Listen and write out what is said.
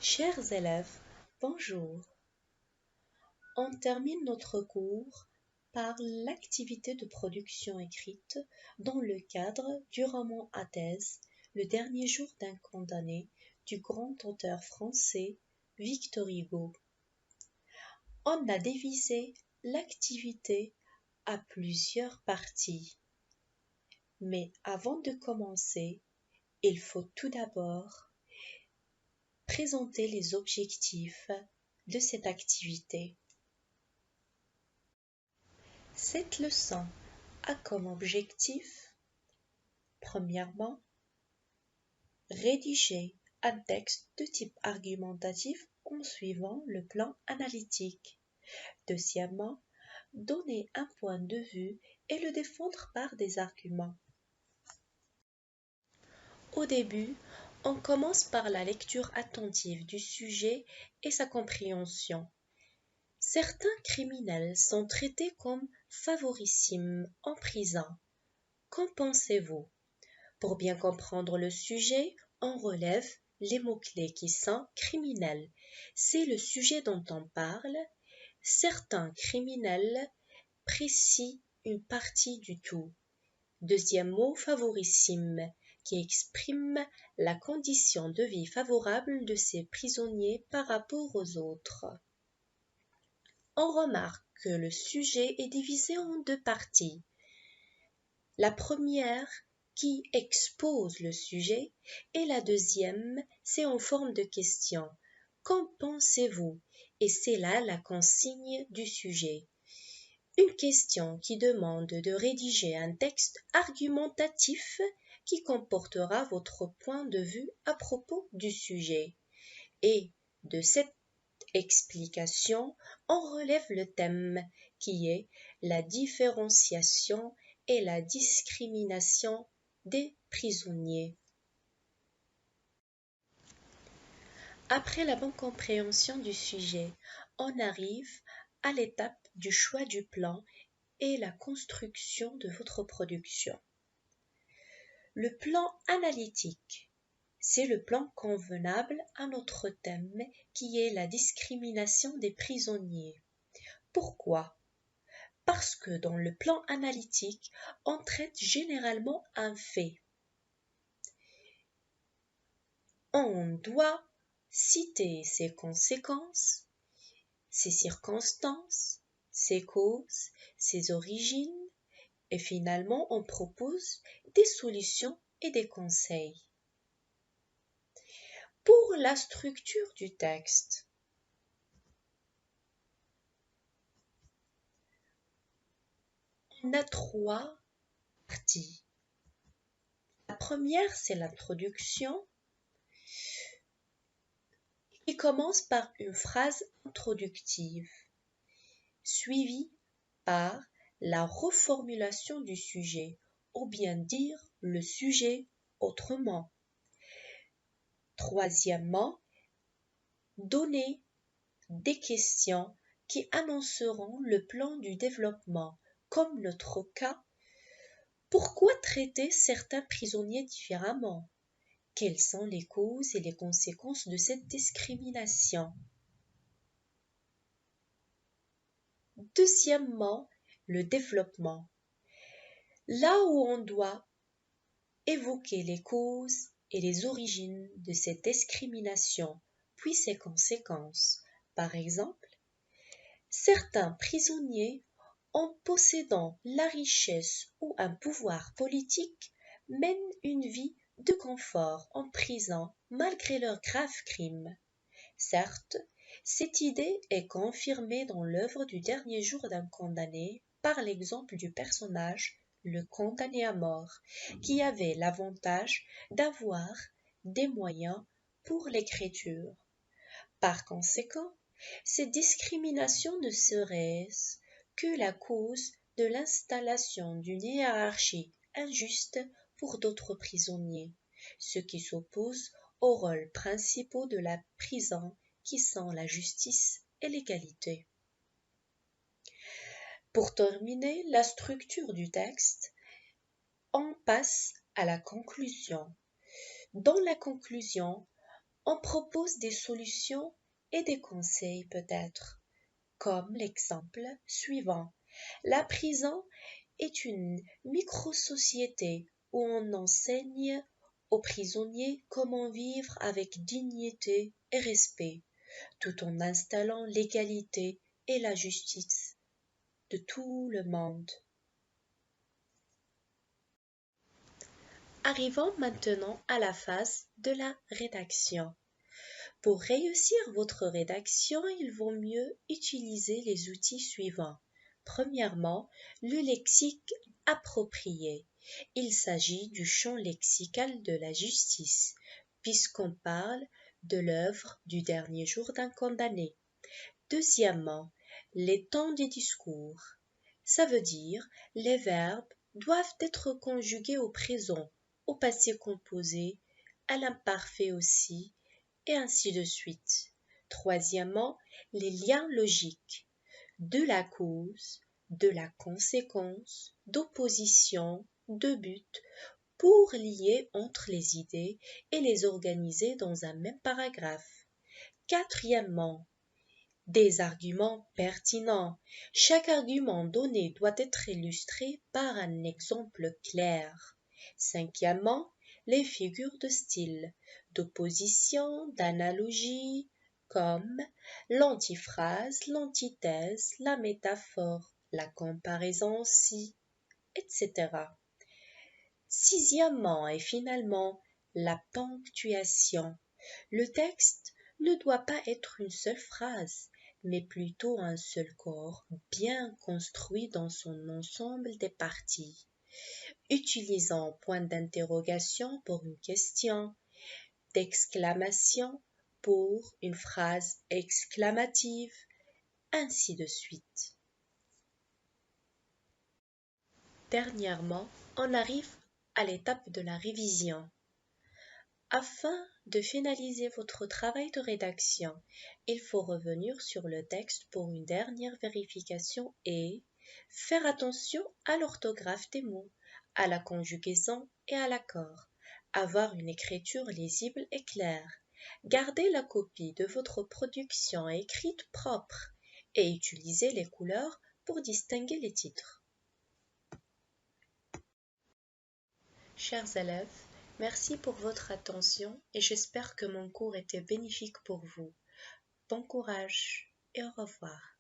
Chers élèves, bonjour. On termine notre cours par l'activité de production écrite dans le cadre du roman Athènes, le dernier jour d'un condamné du grand auteur français Victor Hugo. On a divisé l'activité à plusieurs parties. Mais avant de commencer, il faut tout d'abord présenter les objectifs de cette activité. Cette leçon a comme objectif, premièrement, rédiger un texte de type argumentatif en suivant le plan analytique. Deuxièmement, donner un point de vue et le défendre par des arguments. Au début, on commence par la lecture attentive du sujet et sa compréhension. Certains criminels sont traités comme favorissimes en prison. Qu'en pensez-vous? Pour bien comprendre le sujet, on relève les mots-clés qui sont criminels. C'est le sujet dont on parle. Certains criminels précisent une partie du tout. Deuxième mot, favorissime, qui exprime la condition de vie favorable de ces prisonniers par rapport aux autres. On remarque que le sujet est divisé en deux parties. La première qui expose le sujet et la deuxième, c'est en forme de question. Qu'en pensez-vous? Et c'est là la consigne du sujet. Une question qui demande de rédiger un texte argumentatif qui comportera votre point de vue à propos du sujet. Et de cette explication, on relève le thème qui est la différenciation et la discrimination des prisonniers. Après la bonne compréhension du sujet, on arrive à l'étape du choix du plan et la construction de votre production. Le plan analytique, c'est le plan convenable à notre thème qui est la discrimination des prisonniers. Pourquoi? Parce que dans le plan analytique, on traite généralement un fait. On doit citer ses conséquences, ses circonstances, ses causes, ses origines, et finalement on propose des solutions et des conseils. Pour la structure du texte, on a trois parties. La première, c'est l'introduction, qui commence par une phrase introductive, suivie par la reformulation du sujet, ou bien dire le sujet autrement. Troisièmement, donner des questions qui annonceront le plan du développement, comme notre cas. Pourquoi traiter certains prisonniers différemment? Quelles sont les causes et les conséquences de cette discrimination? Deuxièmement, le développement. Là où on doit évoquer les causes et les origines de cette discrimination, puis ses conséquences. Par exemple, certains prisonniers, en possédant la richesse ou un pouvoir politique, mènent une vie de confort en prison malgré leurs graves crimes. Certes, cette idée est confirmée dans l'œuvre du dernier jour d'un condamné par l'exemple du personnage, le condamné à mort, qui avait l'avantage d'avoir des moyens pour l'écriture. Par conséquent, cette discrimination ne serait que la cause de l'installation d'une hiérarchie injuste pour d'autres prisonniers, ce qui s'oppose aux rôles principaux de la prison qui sont la justice et l'égalité. Pour terminer la structure du texte, on passe à la conclusion. Dans la conclusion, On propose des solutions et des conseils peut-être, comme l'exemple suivant. La prison est une micro-société où on enseigne aux prisonniers comment vivre avec dignité et respect, tout en installant l'égalité et la justice de tout le monde. Arrivons maintenant à la phase de la rédaction. Pour réussir votre rédaction, il vaut mieux utiliser les outils suivants. Premièrement, le lexique approprié. Il s'agit du champ lexical de la justice, puisqu'on parle de l'œuvre du dernier jour d'un condamné. Deuxièmement, les temps du discours. Ça veut dire les verbes doivent être conjugués au présent, au passé composé, à l'imparfait aussi, et ainsi de suite. Troisièmement, les liens logiques. De la cause, de la conséquence, d'opposition, de but, pour lier entre les idées et les organiser dans un même paragraphe. Quatrièmement, des arguments pertinents. Chaque argument donné doit être illustré par un exemple clair. Cinquièmement, les figures de style, d'opposition, d'analogie, comme l'antiphrase, l'antithèse, la métaphore, la comparaison aussi, etc. Sixièmement et finalement, la ponctuation. Le texte ne doit pas être une seule phrase, mais plutôt un seul corps bien construit dans son ensemble des parties. Utilisant point d'interrogation pour une question, d'exclamation pour une phrase exclamative, ainsi de suite. Dernièrement, on arrive à l'étape de la révision. Afin de finaliser votre travail de rédaction, il faut revenir sur le texte pour une dernière vérification et faire attention à l'orthographe des mots, à la conjugaison et à l'accord. Avoir une écriture lisible et claire. Gardez la copie de votre production écrite propre et utilisez les couleurs pour distinguer les titres. Chers élèves, merci pour votre attention et j'espère que mon cours était bénéfique pour vous. Bon courage et au revoir.